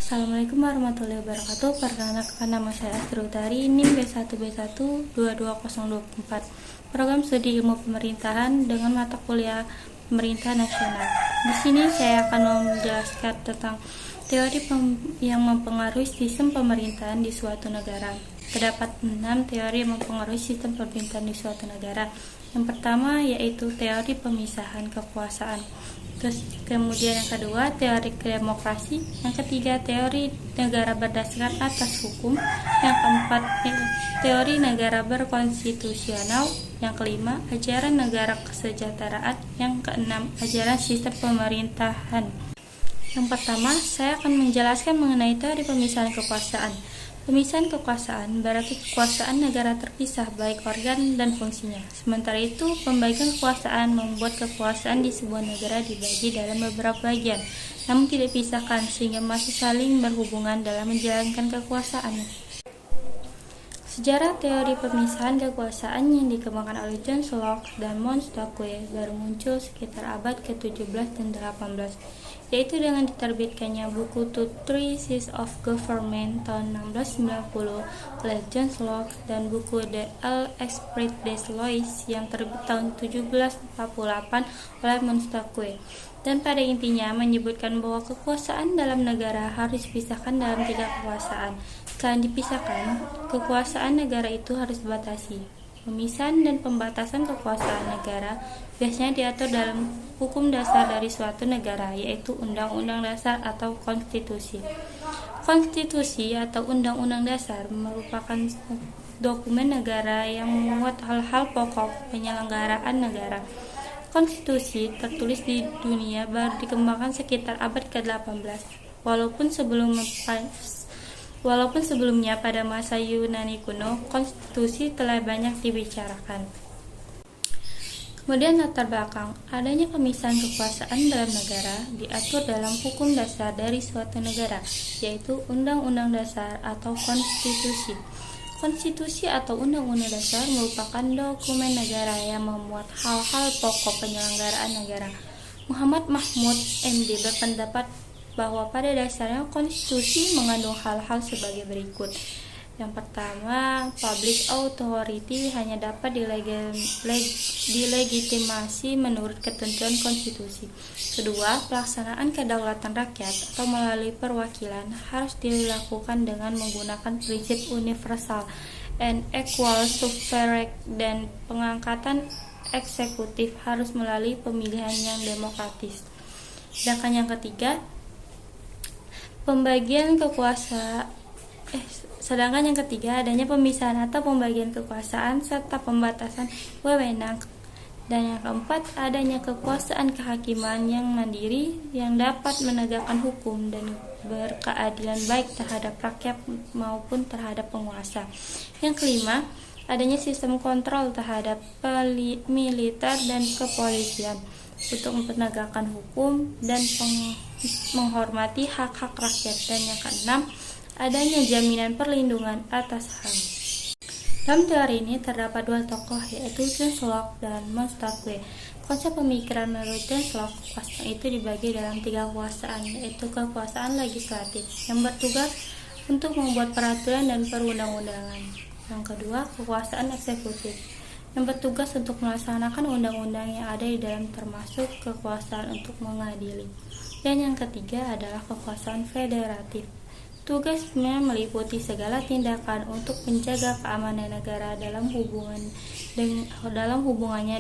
Assalamualaikum warahmatullahi wabarakatuh. Perkenalkan, nama saya Astri NIM B1B1 22024. Program Studi Ilmu Pemerintahan dengan mata kuliah Pemerintahan Nasional. Di sini saya akan menjelaskan tentang teori yang mempengaruhi sistem pemerintahan di suatu negara. Terdapat 6 teori yang mempengaruhi sistem pemerintahan di suatu negara. Yang pertama yaitu teori pemisahan kekuasaan. Terus kemudian yang kedua teori demokrasi, yang ketiga teori negara berdasarkan atas hukum, yang keempat teori negara berkonstitusional, yang kelima ajaran negara kesejahteraan, yang keenam ajaran sistem pemerintahan. Yang pertama saya akan menjelaskan mengenai teori pemisahan kekuasaan. Pemisahan kekuasaan berarti kekuasaan negara terpisah baik organ dan fungsinya. Sementara itu, pembagian kekuasaan membuat kekuasaan di sebuah negara dibagi dalam beberapa bagian, namun tidak dipisahkan sehingga masih saling berhubungan dalam menjalankan kekuasaan. Sejarah teori pemisahan kekuasaan yang dikembangkan oleh John Locke dan Montesquieu baru muncul sekitar abad ke-17 dan 18, yaitu dengan diterbitkannya buku The Treatise of Government tahun 1690 oleh John Locke dan buku De l'Esprit des Lois yang terbit tahun 1748 oleh Montesquieu. Dan pada intinya menyebutkan bahwa kekuasaan dalam negara harus dipisahkan dalam 3 kekuasaan. Selain dipisahkan, kekuasaan negara itu harus dibatasi. Pemisahan dan pembatasan kekuasaan negara biasanya diatur dalam hukum dasar dari suatu negara, yaitu Undang-Undang Dasar atau Konstitusi. Konstitusi atau Undang-Undang Dasar merupakan dokumen negara yang memuat hal-hal pokok penyelenggaraan negara. Konstitusi tertulis di dunia baru dikembangkan sekitar abad ke-18, walaupun sebelumnya pada masa Yunani kuno, konstitusi telah banyak dibicarakan. Kemudian latar belakang, adanya pemisahan kekuasaan dalam negara diatur dalam hukum dasar dari suatu negara, yaitu Undang-Undang Dasar atau Konstitusi. Konstitusi atau Undang-Undang Dasar merupakan dokumen negara yang memuat hal-hal pokok penyelenggaraan negara. Muhammad Mahmud MD berpendapat bahwa pada dasarnya konstitusi mengandung hal-hal sebagai berikut. Yang pertama, public authority hanya dapat dilegitimasi menurut ketentuan konstitusi. Kedua, pelaksanaan kedaulatan rakyat atau melalui perwakilan harus dilakukan dengan menggunakan prinsip universal and equal suffrage, dan pengangkatan eksekutif harus melalui pemilihan yang demokratis. Sedangkan yang ketiga, adanya pemisahan atau pembagian kekuasaan serta pembatasan wewenang. Dan yang keempat, adanya kekuasaan kehakiman yang mandiri yang dapat menegakkan hukum dan berkeadilan baik terhadap rakyat maupun terhadap penguasa. Yang kelima, adanya sistem kontrol terhadap militer dan kepolisian untuk menegakkan hukum dan menghormati hak-hak rakyat. Dan yang keenam, adanya jaminan perlindungan atas HAM. Dalam teori ini terdapat 2 tokoh, yaitu John Locke dan Montesquieu. Konsep pemikiran menurut John Locke, kekuasaan itu dibagi dalam 3 kekuasaan, yaitu kekuasaan legislatif yang bertugas untuk membuat peraturan dan perundang-undangan. Yang kedua, kekuasaan eksekutif yang bertugas untuk melaksanakan undang-undang yang ada di dalam, termasuk kekuasaan untuk mengadili. Dan yang ketiga adalah kekuasaan federatif. Tugasnya meliputi segala tindakan untuk menjaga keamanan negara dalam hubungannya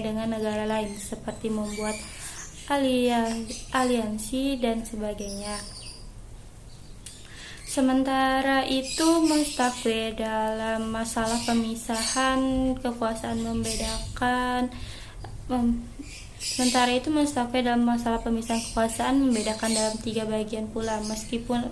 dengan negara lain, seperti membuat aliansi dan sebagainya. Sementara itu, Montesquieu dalam masalah pemisahan kekuasaan membedakan dalam 3 bagian pula, meskipun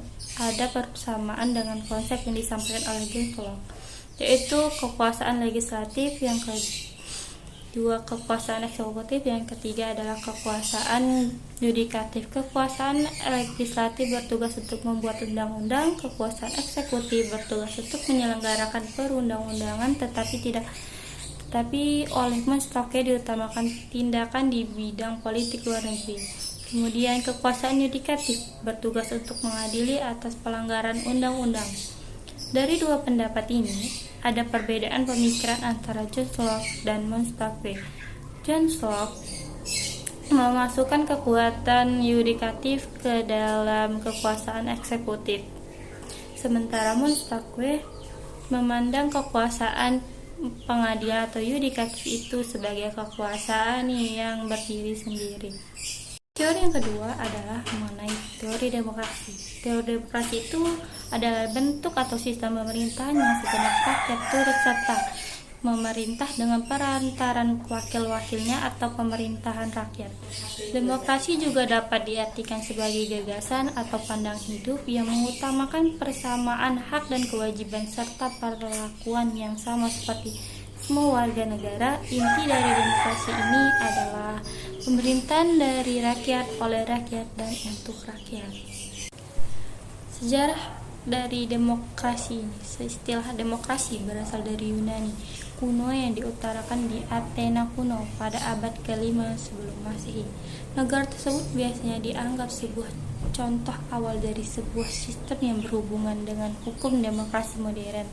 ada persamaan dengan konsep yang disampaikan oleh John Locke, yaitu kekuasaan legislatif, yang kedua kekuasaan eksekutif, yang ketiga adalah kekuasaan yudikatif. Kekuasaan legislatif bertugas untuk membuat undang-undang, kekuasaan eksekutif bertugas untuk menyelenggarakan perundang-undangan, tetapi oleh Montesquieu diutamakan tindakan di bidang politik luar negeri. Kemudian kekuasaan yudikatif bertugas untuk mengadili atas pelanggaran undang-undang. Dari dua pendapat ini, ada perbedaan pemikiran antara John Locke dan Montesquieu. John Locke memasukkan kekuatan yudikatif ke dalam kekuasaan eksekutif, sementara Montesquieu memandang kekuasaan pengadilan atau yudikatif itu sebagai kekuasaan yang berdiri sendiri. Teori yang kedua adalah mengenai teori demokrasi. Teori demokrasi itu adalah bentuk atau sistem pemerintahan yang segenap rakyat turut serta memerintah dengan perantaran wakil-wakilnya atau pemerintahan rakyat. Demokrasi juga dapat diartikan sebagai gagasan atau pandang hidup yang mengutamakan persamaan hak dan kewajiban serta perlakuan yang sama seperti semua warga negara. Inti dari demokrasi ini adalah pemerintahan dari rakyat, oleh rakyat, dan untuk rakyat. Sejarah dari demokrasi ini, istilah demokrasi berasal dari Yunani kuno yang diutarakan di Athena kuno pada abad ke-5 sebelum Masehi. Negara tersebut biasanya dianggap sebuah contoh awal dari sebuah sistem yang berhubungan dengan hukum demokrasi modern.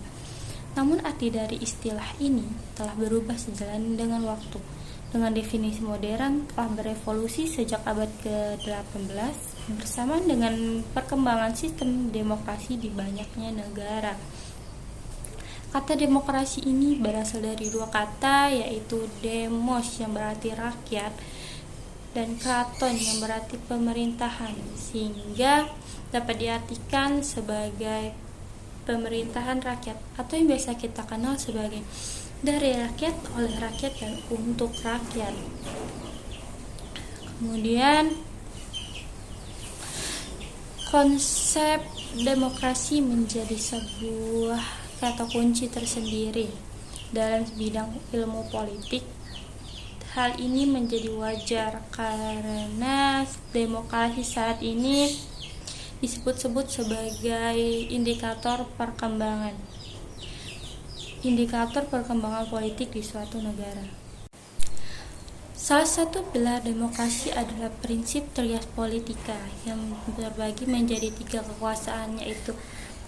Namun arti dari istilah ini telah berubah sejalan dengan waktu. Dengan definisi modern telah berevolusi sejak abad ke-18 bersamaan dengan perkembangan sistem demokrasi di banyaknya negara. Kata demokrasi ini berasal dari dua kata, yaitu demos yang berarti rakyat dan kraton yang berarti pemerintahan, sehingga dapat diartikan sebagai pemerintahan rakyat atau yang biasa kita kenal sebagai dari rakyat, oleh rakyat, dan untuk rakyat. Kemudian konsep demokrasi menjadi sebuah kata kunci tersendiri dalam bidang ilmu politik. Hal ini menjadi wajar karena demokrasi saat ini disebut-sebut sebagai indikator perkembangan politik di suatu negara. Salah satu pilar demokrasi adalah prinsip trias politika yang terbagi menjadi 3 kekuasaan, yaitu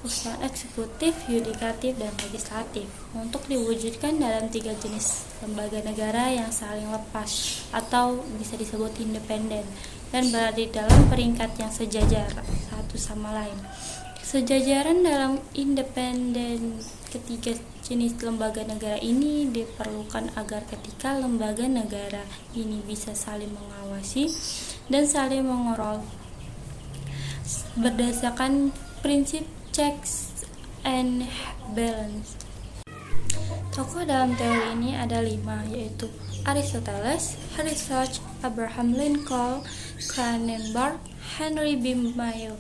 kekuasaan eksekutif, yudikatif, dan legislatif, untuk diwujudkan dalam 3 jenis lembaga negara yang saling lepas atau bisa disebut independen dan berada dalam peringkat yang sejajar satu sama lain. Sejajaran dalam independen ketiga jenis lembaga negara ini diperlukan agar ketika lembaga negara ini bisa saling mengawasi dan saling mengontrol berdasarkan prinsip checks and balance. Tokoh dalam teori ini ada 5, yaitu Aristoteles, Herzog, Abraham Lincoln, Cronenberg, Henry B. Mayo.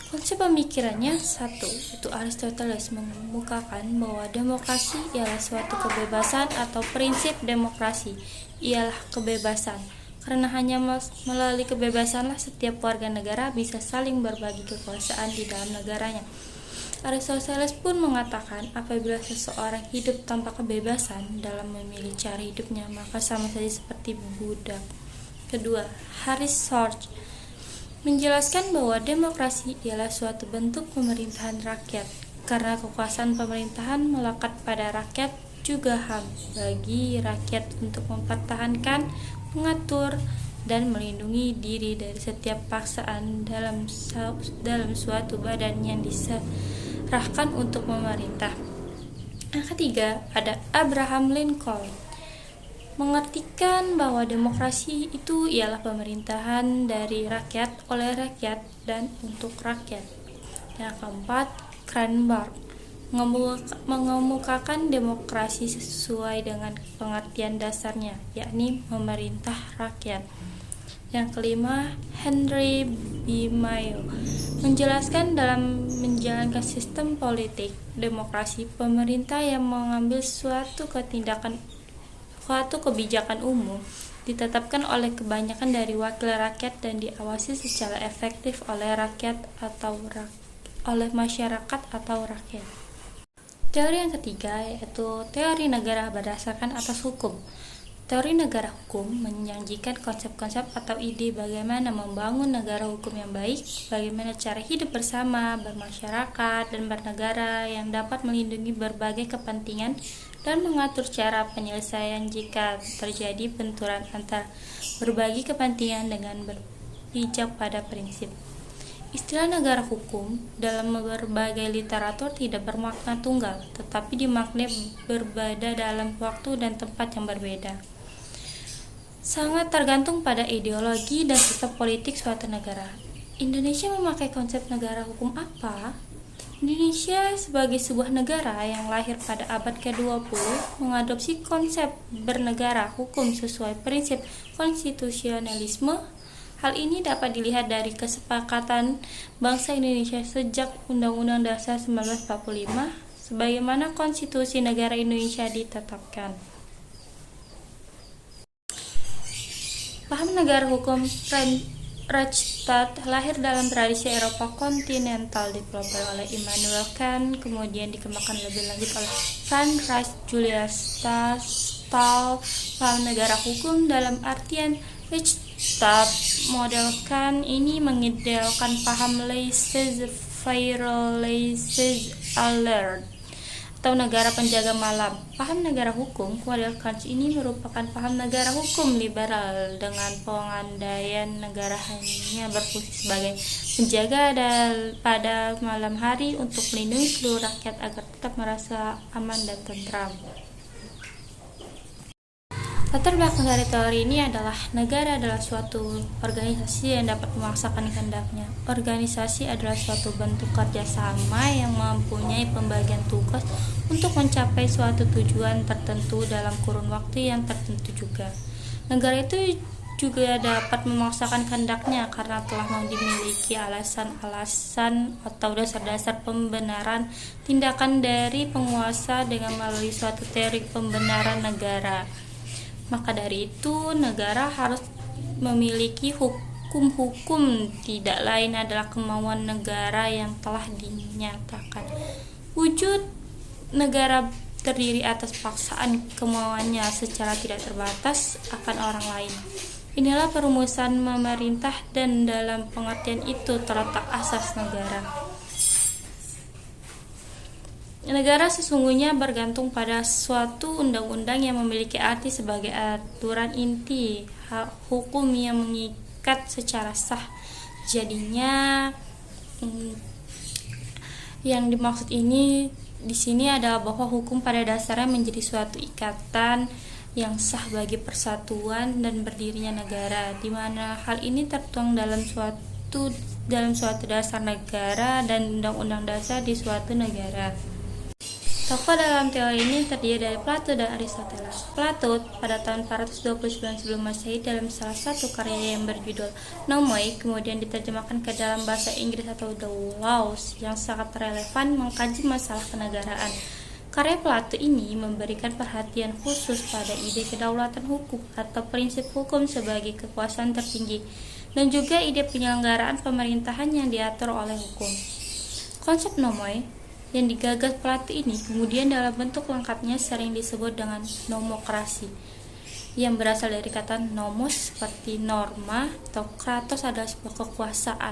Konsep pemikirannya 1, itu Aristoteles mengemukakan bahwa demokrasi ialah suatu kebebasan atau prinsip demokrasi ialah kebebasan. Karena hanya melalui kebebasanlah setiap warga negara bisa saling berbagi kekuasaan di dalam negaranya. Aristoteles pun mengatakan apabila seseorang hidup tanpa kebebasan dalam memilih cara hidupnya, maka sama saja seperti budak. Kedua, Herzog menjelaskan bahwa demokrasi ialah suatu bentuk pemerintahan rakyat. Karena kekuasaan pemerintahan melekat pada rakyat, juga HAM bagi rakyat untuk mempertahankan, mengatur, dan melindungi diri dari setiap paksaan dalam suatu badan yang diserahkan untuk memerintah. Yang ketiga, ada Abraham Lincoln mengartikan bahwa demokrasi itu ialah pemerintahan dari rakyat, oleh rakyat, dan untuk rakyat. Yang keempat, Cronenberg mengemukakan demokrasi sesuai dengan pengertian dasarnya, yakni memerintah rakyat. Yang kelima, Henry B. Mayo menjelaskan dalam menjalankan sistem politik demokrasi, pemerintah yang mengambil suatu kebijakan umum ditetapkan oleh kebanyakan dari wakil rakyat dan diawasi secara efektif oleh rakyat atau oleh masyarakat atau rakyat. Teori yang ketiga yaitu teori negara berdasarkan atas hukum. Teori negara hukum menjanjikan konsep-konsep atau ide bagaimana membangun negara hukum yang baik, bagaimana cara hidup bersama, bermasyarakat, dan bernegara yang dapat melindungi berbagai kepentingan dan mengatur cara penyelesaian jika terjadi benturan antara berbagai kepentingan dengan berpijak pada prinsip. Istilah negara hukum dalam berbagai literatur tidak bermakna tunggal, tetapi dimaknai berbeda dalam waktu dan tempat yang berbeda. Sangat tergantung pada ideologi dan sistem politik suatu negara. Indonesia memakai konsep negara hukum apa? Indonesia sebagai sebuah negara yang lahir pada abad ke-20 mengadopsi konsep bernegara hukum sesuai prinsip konstitusionalisme. Hal ini dapat dilihat dari kesepakatan bangsa Indonesia sejak Undang-Undang Dasar 1945 sebagaimana konstitusi negara Indonesia ditetapkan. Paham negara hukum Rechtsstaat lahir dalam tradisi Eropa kontinental dipelopori oleh Immanuel Kant, kemudian dikembangkan lebih lanjut oleh Friedrich Julius Stahl. Paham negara hukum dalam artian Rechtsstaat model Kant ini mengidealkan paham laissez-faire, laissez-aller atau negara penjaga malam. Paham negara hukum model Kant ini merupakan paham negara hukum liberal dengan pengandaian negara hanya berfungsi sebagai penjaga pada malam hari untuk melindungi seluruh rakyat agar tetap merasa aman dan tentram. Latar belakang dari teori ini adalah negara adalah suatu organisasi yang dapat memaksakan kehendaknya. Organisasi adalah suatu bentuk kerjasama yang mempunyai pembagian tugas untuk mencapai suatu tujuan tertentu dalam kurun waktu yang tertentu juga. Negara itu juga dapat memaksakan kehendaknya karena telah memiliki alasan-alasan atau dasar-dasar pembenaran tindakan dari penguasa dengan melalui suatu teori pembenaran negara. Maka dari itu, negara harus memiliki hukum-hukum, tidak lain adalah kemauan negara yang telah dinyatakan. Wujud negara terdiri atas paksaan kemauannya secara tidak terbatas akan orang lain. Inilah perumusan pemerintah dan dalam pengertian itu terletak asas negara. Negara sesungguhnya bergantung pada suatu undang-undang yang memiliki arti sebagai aturan inti hukum yang mengikat secara sah. Jadinya yang dimaksud ini di sini adalah bahwa hukum pada dasarnya menjadi suatu ikatan yang sah bagi persatuan dan berdirinya negara, di mana hal ini tertuang dalam suatu dasar negara dan undang-undang dasar di suatu negara. Tokoh dalam teori ini terdiri dari Plato dan Aristoteles. Plato pada tahun 429 sebelum Masehi dalam salah satu karya yang berjudul Nomoi kemudian diterjemahkan ke dalam bahasa Inggris atau The Laws yang sangat relevan mengkaji masalah kenegaraan. Karya Plato ini memberikan perhatian khusus pada ide kedaulatan hukum atau prinsip hukum sebagai kekuasaan tertinggi dan juga ide penyelenggaraan pemerintahan yang diatur oleh hukum. Konsep nomoi yang digagas Plato ini kemudian dalam bentuk lengkapnya sering disebut dengan nomokrasi, yang berasal dari kata nomos seperti norma atau kratos adalah sebuah kekuasaan.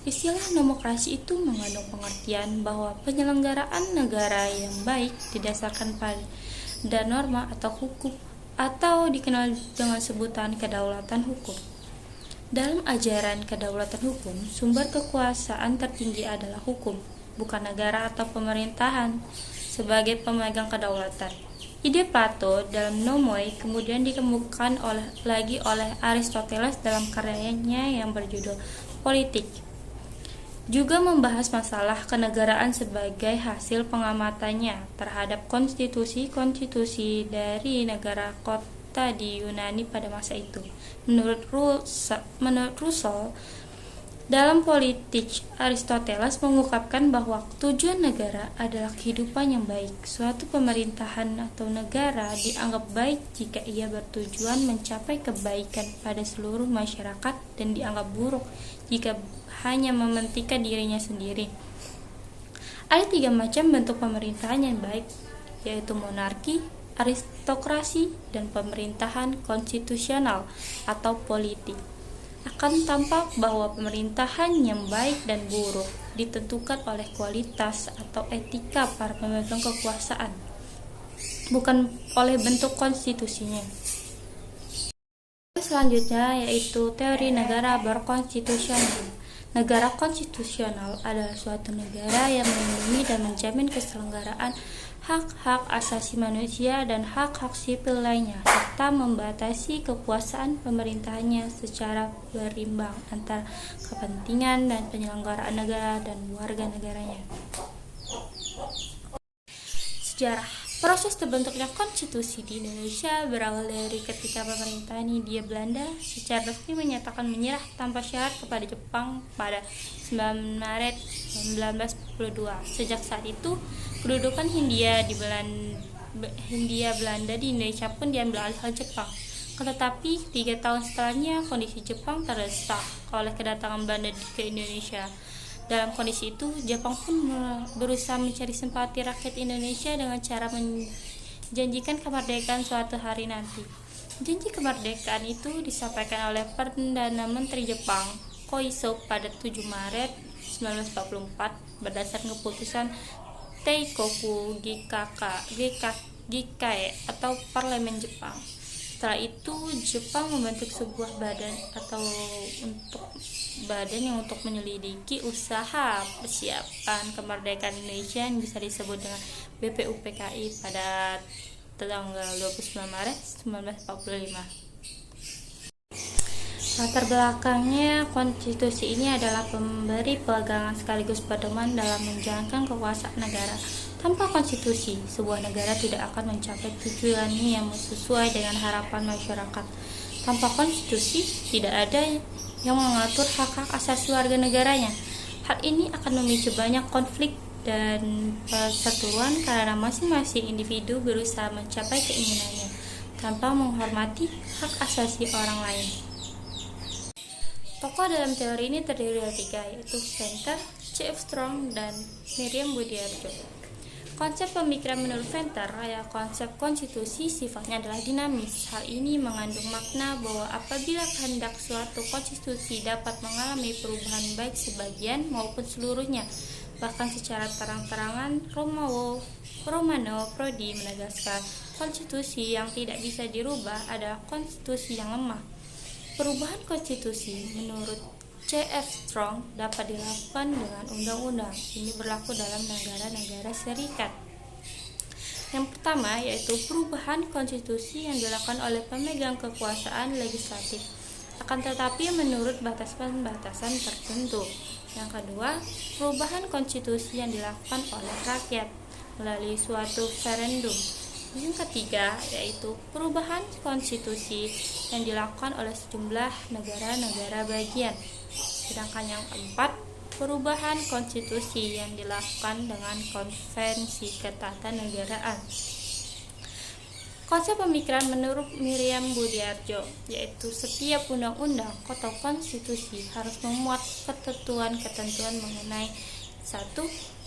Istilah nomokrasi itu mengandung pengertian bahwa penyelenggaraan negara yang baik didasarkan pada norma atau hukum atau dikenal dengan sebutan kedaulatan hukum. Dalam ajaran kedaulatan hukum, sumber kekuasaan tertinggi adalah hukum, bukan negara atau pemerintahan sebagai pemegang kedaulatan. Ide Plato dalam Nomoi kemudian dikemukakan lagi oleh Aristoteles dalam karyanya yang berjudul Politik. Juga membahas masalah kenegaraan sebagai hasil pengamatannya terhadap konstitusi dari negara kota di Yunani pada masa itu. Menurut Russell, dalam Politik, Aristoteles mengungkapkan bahwa tujuan negara adalah kehidupan yang baik. Suatu pemerintahan atau negara dianggap baik jika ia bertujuan mencapai kebaikan pada seluruh masyarakat dan dianggap buruk jika hanya mementingkan dirinya sendiri. Ada 3 macam bentuk pemerintahan yang baik, yaitu monarki, aristokrasi, dan pemerintahan konstitusional atau politik. Akan tampak bahwa pemerintahan yang baik dan buruk ditentukan oleh kualitas atau etika para pemegang kekuasaan, bukan oleh bentuk konstitusinya. Selanjutnya yaitu teori negara berkonstitusional. Negara konstitusional adalah suatu negara yang melindungi dan menjamin keselenggaraan hak-hak asasi manusia dan hak-hak sipil lainnya, serta membatasi kekuasaan pemerintahannya secara berimbang antara kepentingan dan penyelenggaraan negara dan warga negaranya. Sejarah. Proses terbentuknya konstitusi di Indonesia berawal dari ketika pemerintahan Hindia Belanda secara resmi menyatakan menyerah tanpa syarat kepada Jepang pada 9 Maret 1942. Sejak saat itu, kedudukan Hindia Belanda di Indonesia pun diambil alih oleh Jepang. Tetapi 3 tahun setelahnya kondisi Jepang terdesak oleh kedatangan Belanda ke Indonesia. Dalam kondisi itu, Jepang pun berusaha mencari simpati rakyat Indonesia dengan cara menjanjikan kemerdekaan suatu hari nanti. Janji kemerdekaan itu disampaikan oleh Perdana Menteri Jepang Koiso pada 7 Maret 1944 berdasarkan keputusan Teikoku Gikae atau Parlemen Jepang. Setelah itu, Jepang membentuk sebuah badan yang untuk menyelidiki usaha persiapan kemerdekaan Indonesia yang bisa disebut dengan BPUPKI pada tanggal 29 Maret 1945. Latar belakangnya konstitusi ini adalah pemberi pegangan sekaligus pedoman dalam menjalankan kekuasaan negara. Tanpa konstitusi, sebuah negara tidak akan mencapai tujuannya yang sesuai dengan harapan masyarakat. Tanpa konstitusi, tidak ada yang mengatur hak-hak asasi warga negaranya. Hal ini akan memicu banyak konflik dan perseteruan karena masing-masing individu berusaha mencapai keinginannya tanpa menghormati hak asasi orang lain. Tokoh dalam teori ini terdiri dari 3, yaitu Venter, C.F. Strong, dan Miriam Budiarjo. Konsep pemikiran menurut Venter, konsep konstitusi sifatnya adalah dinamis. Hal ini mengandung makna bahwa apabila kehendak suatu konstitusi dapat mengalami perubahan baik sebagian maupun seluruhnya, bahkan secara terang-terangan, Romano Prodi menegaskan konstitusi yang tidak bisa dirubah adalah konstitusi yang lemah. Perubahan konstitusi menurut C.F. Strong dapat dilakukan dengan undang-undang. Ini berlaku dalam negara-negara serikat. Yang pertama yaitu perubahan konstitusi yang dilakukan oleh pemegang kekuasaan legislatif, akan tetapi menurut batasan-batasan tertentu. Yang kedua, perubahan konstitusi yang dilakukan oleh rakyat melalui suatu referendum. Yang ketiga yaitu perubahan konstitusi yang dilakukan oleh sejumlah negara-negara bagian. Sedangkan yang keempat, perubahan konstitusi yang dilakukan dengan konvensi ketatanegaraan. Konsep pemikiran menurut Miriam Budiarjo yaitu setiap undang-undang atau konstitusi harus memuat ketentuan-ketentuan mengenai 1.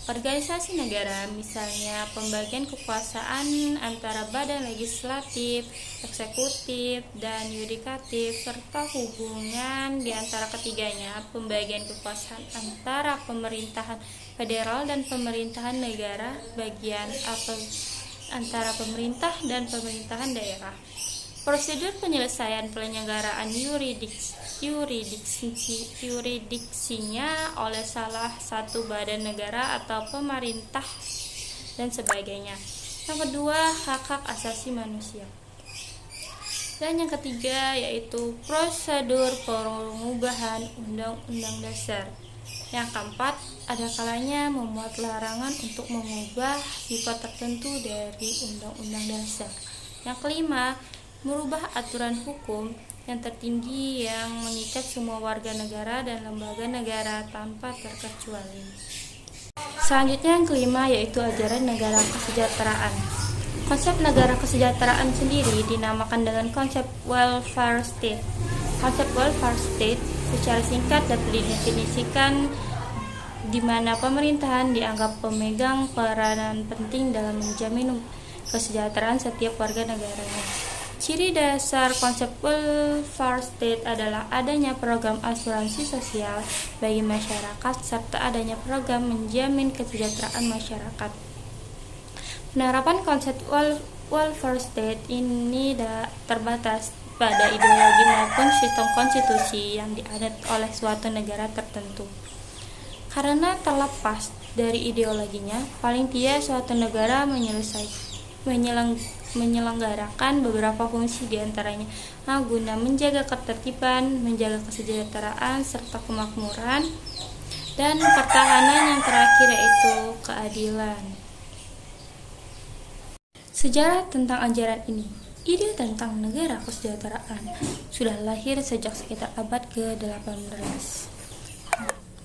Organisasi negara, misalnya pembagian kekuasaan antara badan legislatif, eksekutif, dan yudikatif, serta hubungan di antara ketiganya, pembagian kekuasaan antara pemerintahan federal dan pemerintahan negara bagian atau antara pemerintah dan pemerintahan daerah. Prosedur penyelesaian penyelenggaraan yurisdiksinya oleh salah satu badan negara atau pemerintah dan sebagainya. Yang kedua, hak-hak asasi manusia. Dan yang ketiga yaitu prosedur perubahan undang-undang dasar. Yang keempat, ada kalanya memuat larangan untuk mengubah sifat tertentu dari undang-undang dasar. Yang kelima, merubah aturan hukum yang tertinggi yang mengikat semua warga negara dan lembaga negara tanpa terkecuali. Selanjutnya yang kelima yaitu ajaran negara kesejahteraan. Konsep negara kesejahteraan sendiri dinamakan dengan konsep welfare state. Konsep welfare state secara singkat dapat didefinisikan di mana pemerintahan dianggap pemegang peranan penting dalam menjamin kesejahteraan setiap warga negaranya. Ciri dasar konsep welfare state adalah adanya program asuransi sosial bagi masyarakat serta adanya program menjamin kesejahteraan masyarakat. Penerapan konsep welfare state ini terbatas pada ideologi maupun sistem konstitusi yang dianut oleh suatu negara tertentu. Karena terlepas dari ideologinya, paling tidak suatu negara menyelenggarakan beberapa fungsi diantaranya guna menjaga ketertiban, menjaga kesejahteraan serta kemakmuran, dan pertahanan yang terakhir yaitu keadilan. Sejarah tentang ajaran ini. Ide tentang negara kesejahteraan sudah lahir sejak sekitar abad ke-18.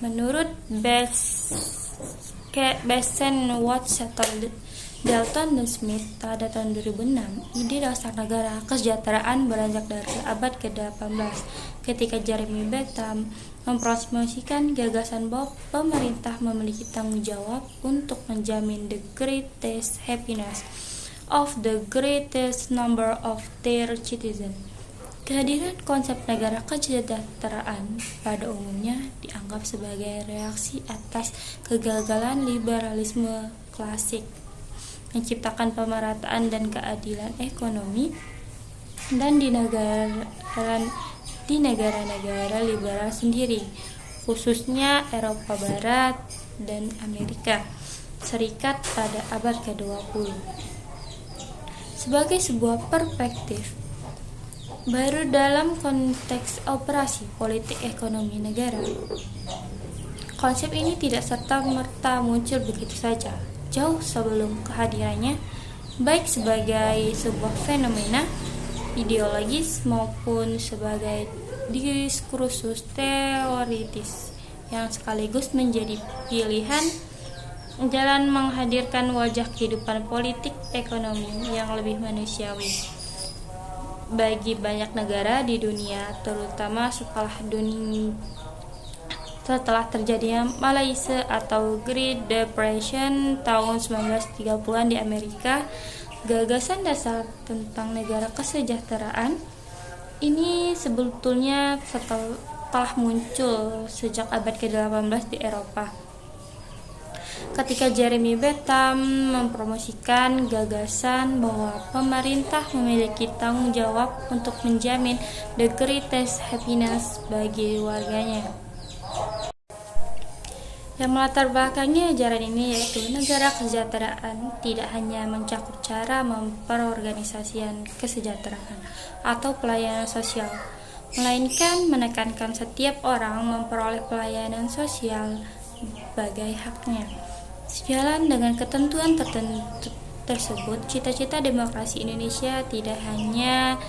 Menurut Basen Watts Dalton dan Smith pada tahun 2006, ide dasar negara kesejahteraan beranjak dari abad ke-18 ketika Jeremy Bentham mempromosikan gagasan bahwa pemerintah memiliki tanggung jawab untuk menjamin the greatest happiness of the greatest number of their citizens. Kehadiran konsep negara kesejahteraan pada umumnya dianggap sebagai reaksi atas kegagalan liberalisme klasik menciptakan pemerataan dan keadilan ekonomi dan di negara-negara liberal sendiri, khususnya Eropa Barat dan Amerika Serikat pada abad ke-20. Sebagai sebuah perspektif baru dalam konteks operasi politik ekonomi negara, konsep ini tidak serta-merta muncul begitu saja. Jauh sebelum kehadirannya, baik sebagai sebuah fenomena ideologis maupun sebagai diskursus teoritis yang sekaligus menjadi pilihan jalan menghadirkan wajah kehidupan politik ekonomi yang lebih manusiawi bagi banyak negara di dunia, terutama setelah terjadinya Malaysia atau Great Depression tahun 1930-an di Amerika. Gagasan dasar tentang negara kesejahteraan ini sebetulnya telah muncul sejak abad ke-18 di Eropa, ketika Jeremy Bentham mempromosikan gagasan bahwa pemerintah memiliki tanggung jawab untuk menjamin the greatest happiness bagi warganya. Yang melatar belakangi ajaran ini yaitu negara kesejahteraan tidak hanya mencakup cara memperorganisasikan kesejahteraan atau pelayanan sosial, melainkan menekankan setiap orang memperoleh pelayanan sosial sebagai haknya. Sejalan dengan ketentuan tersebut, cita-cita demokrasi Indonesia tidak hanya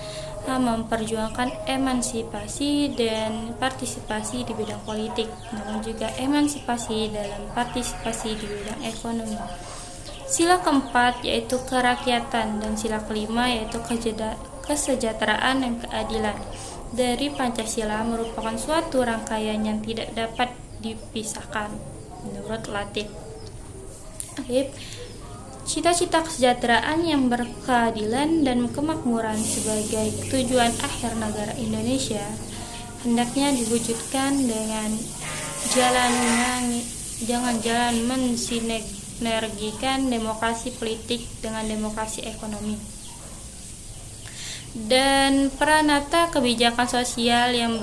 memperjuangkan emansipasi dan partisipasi di bidang politik, namun juga emansipasi dalam partisipasi di bidang ekonomi. Sila keempat yaitu kerakyatan dan sila kelima yaitu kesejahteraan dan keadilan dari Pancasila merupakan suatu rangkaian yang tidak dapat dipisahkan menurut Latif. Cita-cita kesejahteraan yang berkeadilan dan kemakmuran sebagai tujuan akhir negara Indonesia hendaknya diwujudkan dengan jalan mensinergikan demokrasi politik dengan demokrasi ekonomi dan peranata kebijakan sosial yang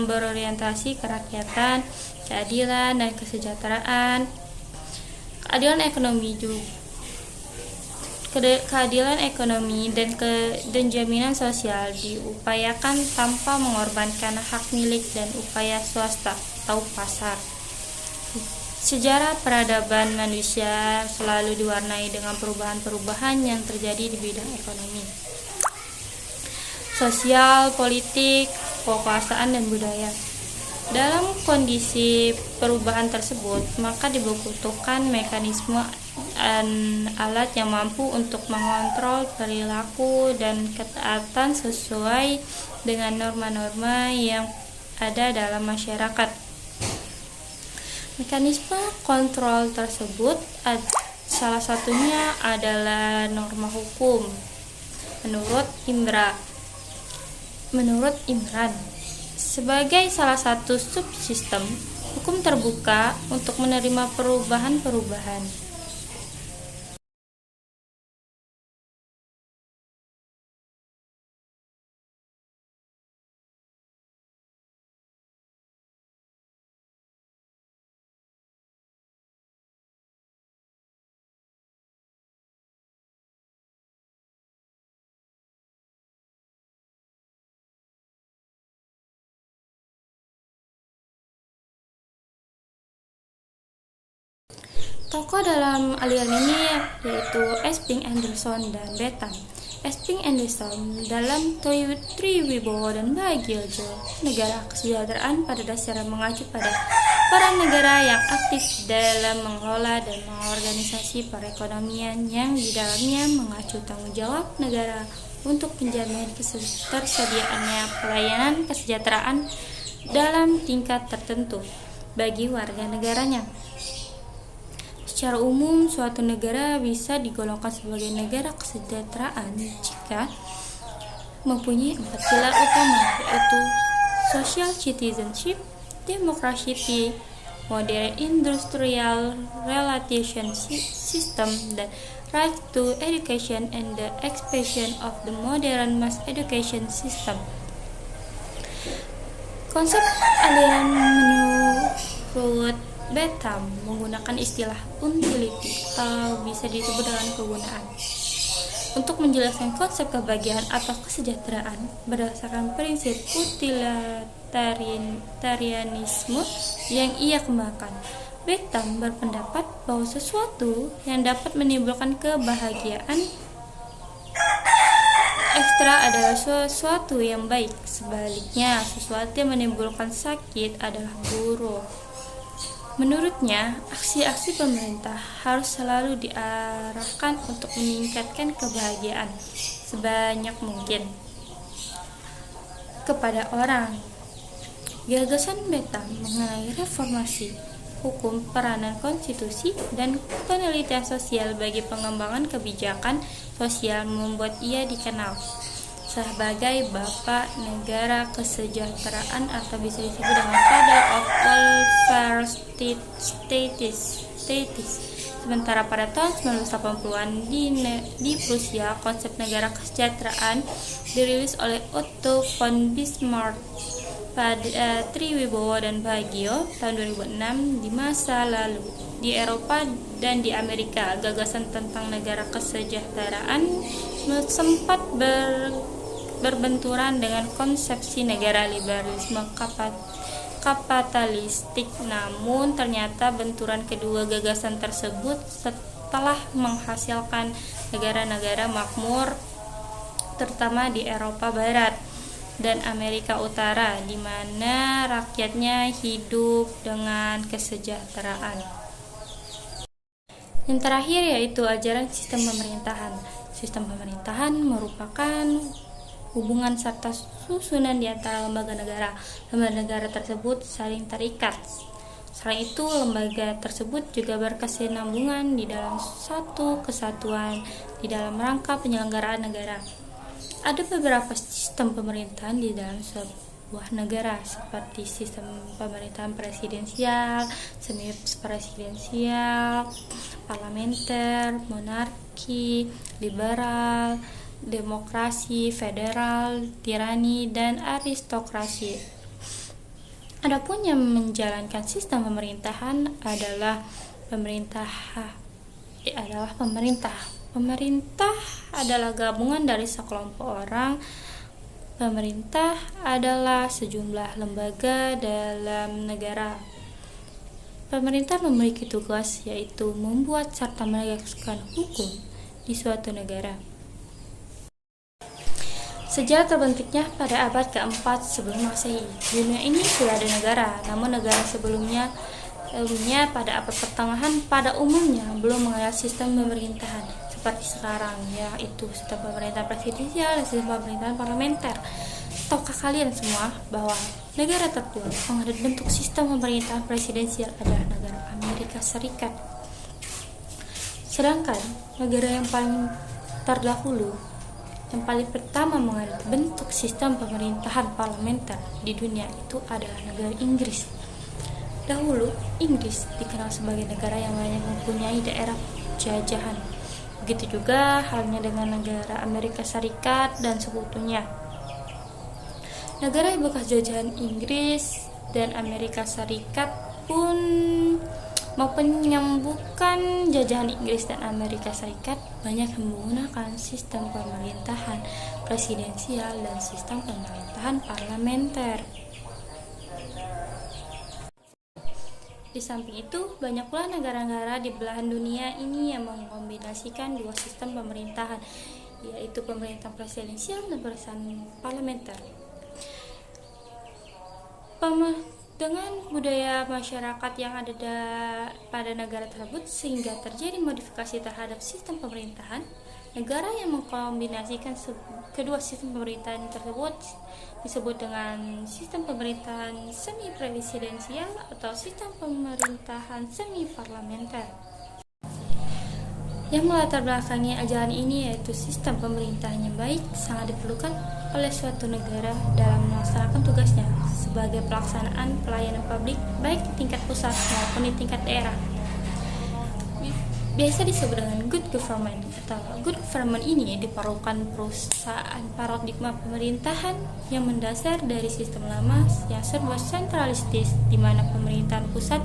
berorientasi kerakyatan, keadilan dan kesejahteraan. Keadilan ekonomi dan jaminan sosial diupayakan tanpa mengorbankan hak milik dan upaya swasta atau pasar. Sejarah peradaban manusia selalu diwarnai dengan perubahan-perubahan yang terjadi di bidang ekonomi, sosial, politik, kekuasaan, dan budaya. Dalam kondisi perubahan tersebut, maka dibutuhkan mekanisme dan alat yang mampu untuk mengontrol perilaku dan ketaatan sesuai dengan norma-norma yang ada dalam masyarakat. Mekanisme kontrol tersebut Salah satunya adalah norma hukum. Menurut Imran, sebagai salah satu subsistem, hukum terbuka untuk menerima perubahan-perubahan. Tokoh dalam aliran ini yaitu Esping Anderson dan Betham. Esping Anderson dalam Triwibowo dan Bagiojo, negara kesejahteraan pada dasarnya mengacu pada peran negara yang aktif dalam mengelola dan mengorganisasi perekonomian yang di dalamnya mengacu tanggung jawab negara untuk menjamin ketersediaannya pelayanan kesejahteraan dalam tingkat tertentu bagi warga negaranya. Secara umum, suatu negara bisa digolongkan sebagai negara kesejahteraan jika mempunyai 4 pilar utama, yaitu social citizenship, democracy, modern industrial relation system, dan right to education and the expansion of the modern mass education system. Konsep aliran menurut Betham menggunakan istilah utility atau bisa disebut dengan kegunaan untuk menjelaskan konsep kebahagiaan atau kesejahteraan berdasarkan prinsip utilitarianisme yang ia kembangkan. Betham berpendapat bahwa sesuatu yang dapat menimbulkan kebahagiaan ekstra adalah sesuatu yang baik. Sebaliknya, sesuatu yang menimbulkan sakit adalah buruk. Menurutnya, aksi-aksi pemerintah harus selalu diarahkan untuk meningkatkan kebahagiaan sebanyak mungkin kepada orang. Gagasan Betham mengenai reformasi hukum, peranan konstitusi, dan penelitian sosial bagi pengembangan kebijakan sosial membuat ia dikenal sebagai Bapak Negara Kesejahteraan atau bisa disebut dengan Father of Welfare States. Sementara pada tahun 1980-an di Prusia, konsep negara kesejahteraan dirilis oleh Otto von Bismarck pada Triwibowo dan Bagio tahun 2006. Di masa lalu di Eropa dan di Amerika, gagasan tentang negara kesejahteraan sempat berbenturan dengan konsepsi negara liberalisme kapitalistik. Namun ternyata benturan kedua gagasan tersebut telah menghasilkan negara-negara makmur, terutama di Eropa Barat dan Amerika Utara, di mana rakyatnya hidup dengan kesejahteraan. Yang terakhir yaitu ajaran sistem pemerintahan. Sistem pemerintahan merupakan hubungan serta susunan di antara lembaga negara. Lembaga negara tersebut saling terikat. Selain itu, lembaga tersebut juga berkesinambungan di dalam satu kesatuan di dalam rangka penyelenggaraan negara. Ada beberapa sistem pemerintahan di dalam sebuah negara, seperti sistem pemerintahan presidensial, semi presidensial, parlementer, monarki, liberal, demokrasi, federal, tirani, dan aristokrasi. Adapun yang menjalankan sistem pemerintahan adalah pemerintah. Pemerintah adalah gabungan dari sekelompok orang. Pemerintah adalah sejumlah lembaga dalam negara. Pemerintah memiliki tugas yaitu membuat serta menegakkan hukum di suatu negara. Sejak terbentuknya pada abad keempat sebelum Masehi, dunia ini sudah ada negara, namun negara sebelumnya pada abad pertengahan pada umumnya belum mengenal sistem pemerintahan seperti sekarang, yaitu sistem pemerintahan presidensial dan sistem pemerintahan parlementer. Tahukah kalian semua bahwa negara tertua mengenal bentuk sistem pemerintahan presidensial adalah negara Amerika Serikat? Sedangkan negara yang paling terdahulu, yang paling pertama mengenal bentuk sistem pemerintahan parlementer di dunia itu adalah negara Inggris. Dahulu, Inggris dikenal sebagai negara yang banyak mempunyai daerah jajahan. Begitu juga halnya dengan negara Amerika Serikat dan sekutunya. Negara bekas jajahan Inggris dan Amerika Serikat pun maupun yang bukan jajahan Inggris dan Amerika Serikat banyak menggunakan sistem pemerintahan presidensial dan sistem pemerintahan parlementer. Di samping itu, banyak pula negara-negara di belahan dunia ini yang mengkombinasikan dua sistem pemerintahan, yaitu pemerintahan presidensial dan pemerintahan parlementer. Dengan budaya masyarakat yang ada pada negara tersebut sehingga terjadi modifikasi terhadap sistem pemerintahan, negara yang mengkombinasikan kedua sistem pemerintahan tersebut disebut dengan sistem pemerintahan semi presidensial atau sistem pemerintahan semi parlementer. Yang melatar belakangi ajaran ini yaitu sistem pemerintahan yang baik sangat diperlukan oleh suatu negara dalam melaksanakan tugasnya sebagai pelaksanaan pelayanan publik baik di tingkat pusat maupun di tingkat daerah. Biasa disebut dengan good government atau good government ini diperlukan perusahaan paradigma pemerintahan yang mendasar dari sistem lama yang serba sentralistis di mana pemerintahan pusat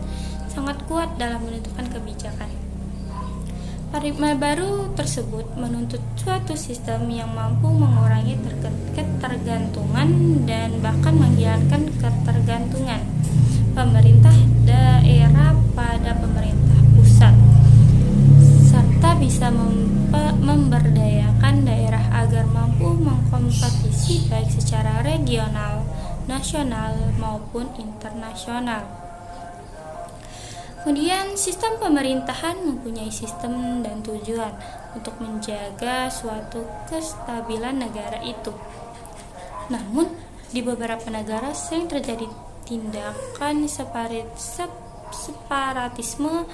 sangat kuat dalam menentukan kebijakan. Paradigma baru tersebut menuntut suatu sistem yang mampu mengurangi ketergantungan dan bahkan menghilangkan ketergantungan pemerintah daerah pada pemerintah pusat, serta bisa memberdayakan daerah agar mampu mengkompetisi baik secara regional, nasional maupun internasional. Kemudian, sistem pemerintahan mempunyai sistem dan tujuan untuk menjaga suatu kestabilan negara itu. Namun, di beberapa negara sering terjadi tindakan separatisme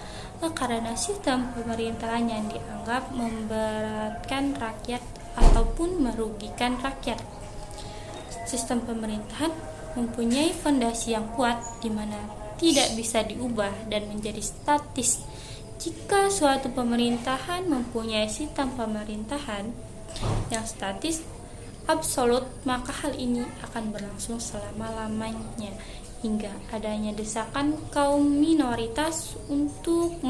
karena sistem pemerintahan yang dianggap memberatkan rakyat ataupun merugikan rakyat. Sistem pemerintahan mempunyai fondasi yang kuat di mana tidak bisa diubah dan menjadi statis. Jika suatu pemerintahan mempunyai sistem pemerintahan yang statis absolut, maka hal ini akan berlangsung selama-lamanya hingga adanya desakan kaum minoritas untuk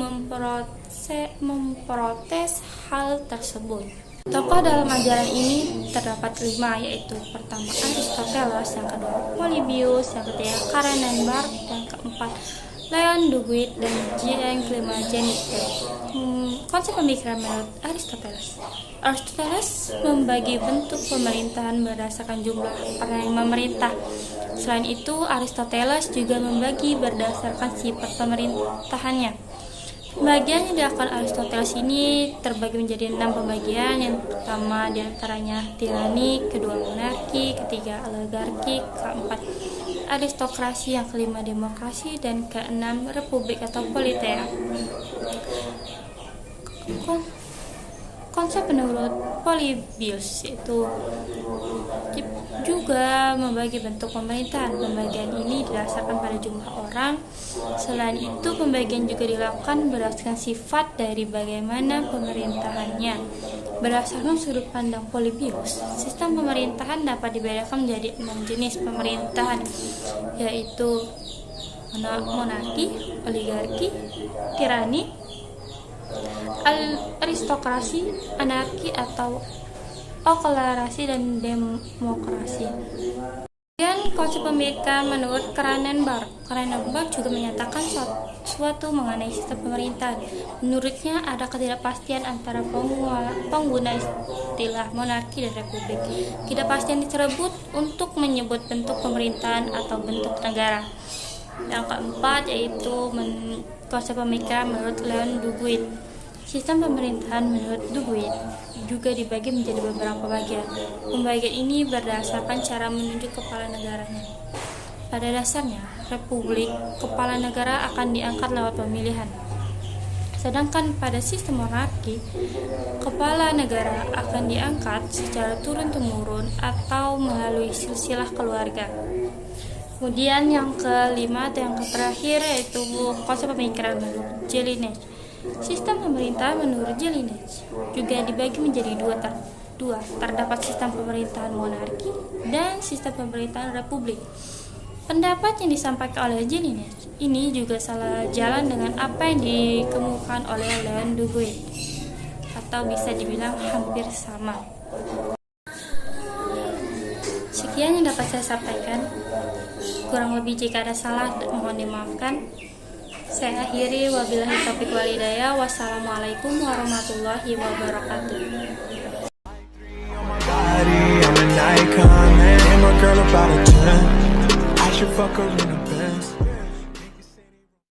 memprotes hal tersebut. Tokoh dalam ajaran ini terdapat 5, yaitu pertama Aristoteles, yang kedua Polybius, yang ketiga Karl dan keempat Leon Duguid, dan yang kelima Jennifer. Konsep pemikiran menurut Aristoteles. Aristoteles membagi bentuk pemerintahan berdasarkan jumlah orang yang memerintah. Selain itu, Aristoteles juga membagi berdasarkan sifat pemerintahannya. Pembagian yang dilakukan Aristoteles ini terbagi menjadi 6 pembagian. Yang pertama diantaranya tirani, kedua monarki, ketiga oligarki, keempat aristokrasi, yang kelima demokrasi, dan keenam republik atau politeia. Konsep menurut Polybius itu juga membagi bentuk pemerintahan. Pembagian ini didasarkan pada jumlah orang. Selain itu, pembagian juga dilakukan berdasarkan sifat dari bagaimana pemerintahannya. Berdasarkan sudut pandang Polybius, sistem pemerintahan dapat dibedakan menjadi 6 jenis pemerintahan, yaitu monarki, oligarki, tirani, aristokrasi, anarki atau oklarasi, dan demokrasi. Kemudian konsep pemikiran menurut Kranenberg juga menyatakan suatu mengenai sistem pemerintahan. Menurutnya ada ketidakpastian antara pengguna istilah monarki dan republik. Ketidakpastian tersebut untuk menyebut bentuk pemerintahan atau bentuk negara. Yang keempat yaitu konsep pemikiran menurut Leon Duguid. Sistem pemerintahan menurut Duguid juga dibagi menjadi beberapa bagian. Pembagian ini berdasarkan cara menunjuk kepala negaranya. Pada dasarnya, republik, kepala negara akan diangkat lewat pemilihan. Sedangkan pada sistem monarki, kepala negara akan diangkat secara turun-temurun atau melalui silsilah keluarga. Kemudian yang kelima atau yang terakhir yaitu konsep pemikiran menurut Jelinek. Sistem pemerintah menurut Jelinek juga dibagi menjadi dua. Terdapat sistem pemerintahan monarki dan sistem pemerintahan republik. Pendapat yang disampaikan oleh Jelinek ini juga salah jalan dengan apa yang dikemukakan oleh Leon Duguay, atau bisa dibilang hampir sama. Sekian yang dapat saya sampaikan. Kurang lebih jika ada salah mohon dimaafkan. Saya akhiri, wabillahi taufiq wal hidayah. Wassalamualaikum warahmatullahi wabarakatuh. I'm an icon, man, and my girl about a 10. I should fuck her in a Benz.